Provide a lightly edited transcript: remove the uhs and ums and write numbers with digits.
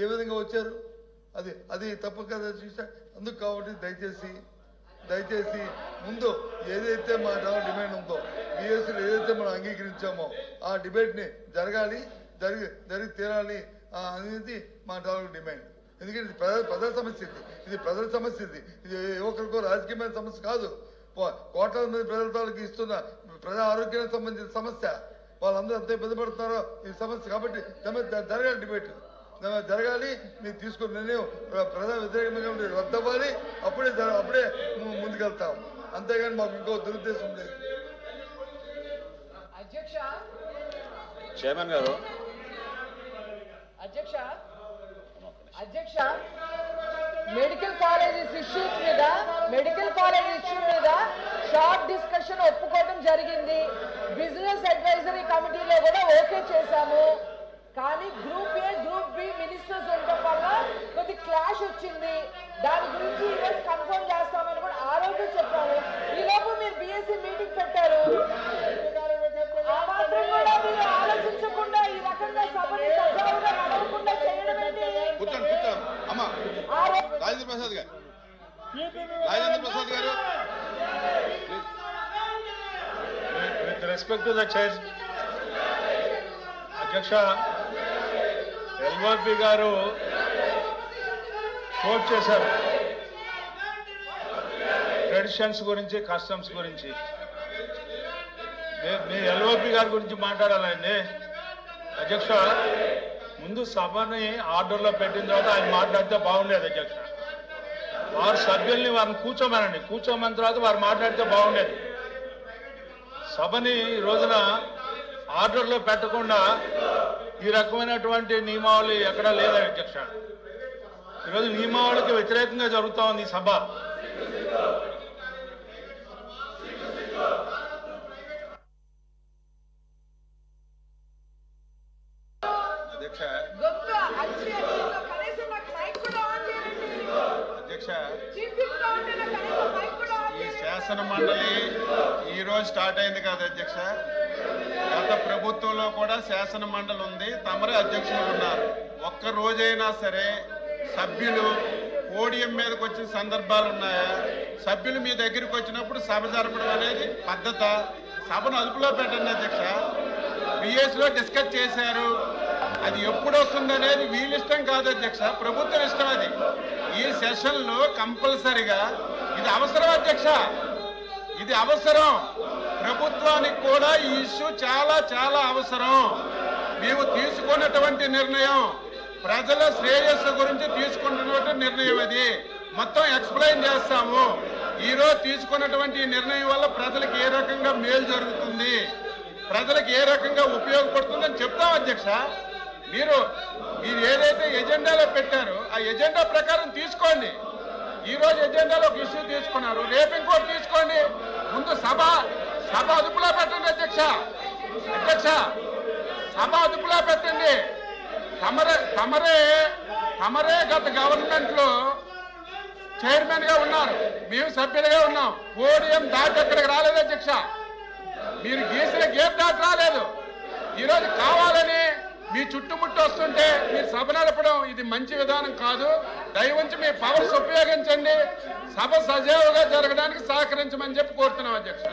ఏ విధంగా వచ్చారు? అది తప్పు కదా చూసా. అందుకు కాబట్టి దయచేసి ముందు ఏదైతే మా డిమాండ్ ఉందో బిఎస్సీలో ఏదైతే మనం అంగీకరించామో ఆ డిబేట్ని జరిగి తీరాలి అనేది మా డిమాండ్. ఎందుకంటే ఇది ప్రజల సమస్య, ఇది ప్రజల సమస్య, ఇది యువకులకు రాజకీయమైన సమస్య కాదు. కోట్లాది మంది ప్రజల తాలూకు ఇస్తున్న ప్రజా ఆరోగ్యానికి సంబంధించిన సమస్య. వాళ్ళందరూ ఎంత ఇబ్బంది పడుతున్నారో ఈ సమస్య. కాబట్టి జరగాలి, డిబేట్ జరగాలి. మీరు తీసుకున్న నిర్ణయం ప్రజా వ్యతిరేకంగా రద్దవ్వాలి. అప్పుడే ముందుకెళ్తాం. అంతేగాని మాకు ఇంకో దురుద్దేశం లేదు. చైర్మన్ గారు, అధ్యక్ష మెడికల్ కాలేజెస్ ఇష్యూ మీద షార్ట్ డిస్కషన్ ఒప్పుకోవడం జరిగింది. బిజినెస్ అడ్వైజరీ కమిటీలో కూడా ఓకే చేశాము. కానీ group A group B ministers ఉండటం వల్ల కొద్ది క్లాష్ వచ్చింది. దాని గురించి ఈరోజు కన్ఫర్మ్ చేస్తామని కూడా ఆ రోజు చెప్పారు. ఈ లోపు మీరు బిఎస్సీ మీటింగ్ పెట్టారు. ఆ మాత్రం కూడా మీరు ఆలోచించకుండా ఈ రకంగా సభని సజావుగా నడవకుండా చేయడం ఏంటి? రాజేంద్ర ప్రసాద్ గారు with respect to the chair, అధ్యక్ష ఎల్ఓపి గారు కోట్ చేశారు ట్రెడిషన్స్ గురించి, కస్టమ్స్ గురించి. మీ ఎల్ఓపి గారి గురించి మాట్లాడాలండి అధ్యక్ష. ముందు సభని ఆర్డర్లో పెట్టిన తర్వాత ఆయన మాట్లాడితే బాగుండేది అధ్యక్ష. వారు సభ్యుల్ని వారిని కూర్చోమన్న తర్వాత వారు మాట్లాడితే బాగుండేది. సభని ఈ రోజున ఆర్డర్లో పెట్టకుండా ఈ రకమైనటువంటి నియమావళి ఎక్కడా లేదా అధ్యక్ష. ఈరోజు నియమావళికి వ్యతిరేకంగా జరుగుతూ ఉంది ఈ సభ. ఈ శాసన మండలి ఈ రోజు స్టార్ట్ అయింది కదా అధ్యక్ష. గత ప్రభుత్వంలో కూడా శాసన మండలి ఉంది, తమరే అధ్యక్షులు ఉన్నారు. ఒక్క రోజైనా సరే సభ్యులు పోడియం మీదకి వచ్చిన సందర్భాలు ఉన్నాయా? సభ్యులు మీ దగ్గరికి వచ్చినప్పుడు సభ జరపడం అనేది పద్ధత. సభను అదుపులో పెట్టండి అధ్యక్ష. బిఎస్లో డిస్కస్ చేశారు, అది ఎప్పుడు వస్తుంది అనేది వీళ్ళిష్టం కాదు అధ్యక్ష, ప్రభుత్వం ఇష్టం. అది ఈ సెషన్లో కంపల్సరిగా ఇది అవసరం అధ్యక్ష, ఇది అవసరం. ప్రభుత్వానికి కూడా ఈ ఇష్యూ చాలా చాలా అవసరం. మేము తీసుకున్నటువంటి నిర్ణయం ప్రజల శ్రేయస్సు గురించి తీసుకుంటున్నటువంటి నిర్ణయం. అది మొత్తం ఎక్స్ప్లెయిన్ చేస్తాము. ఈరోజు తీసుకున్నటువంటి నిర్ణయం వల్ల ప్రజలకు ఏ రకంగా మేలు జరుగుతుంది, ప్రజలకు ఏ రకంగా ఉపయోగపడుతుందని చెప్తాం అధ్యక్ష. మీరు ఏదైతే ఎజెండాలో పెట్టారో ఆ ఎజెండా ప్రకారం తీసుకోండి. ఈ రోజు ఎజెండాలో ఒక ఇష్యూ తీసుకున్నారు, రేపు ఇంకోటి తీసుకోండి. ముందు సభ అదుపులో పెట్టండి అధ్యక్ష. సభ అదుపులో పెట్టండి. తమరే గత గవర్నమెంట్ లో చైర్మన్ గా ఉన్నారు, మేము సభ్యులుగా ఉన్నాం. పోడియం దాటి అక్కడికి రాలేదు అధ్యక్ష. మీరు గీసిన గేట్ దాటి రాలేదు. ఈరోజు కావాలని మీ చుట్టుముట్టు వస్తుంటే మీరు సభ నడపడం ఇది మంచి విధానం కాదు. దయవుంచి మీ పవర్స్ ఉపయోగించండి, సభ సజావుగా జరగడానికి సహకరించమని చెప్పి కోరుతున్నాం అధ్యక్ష.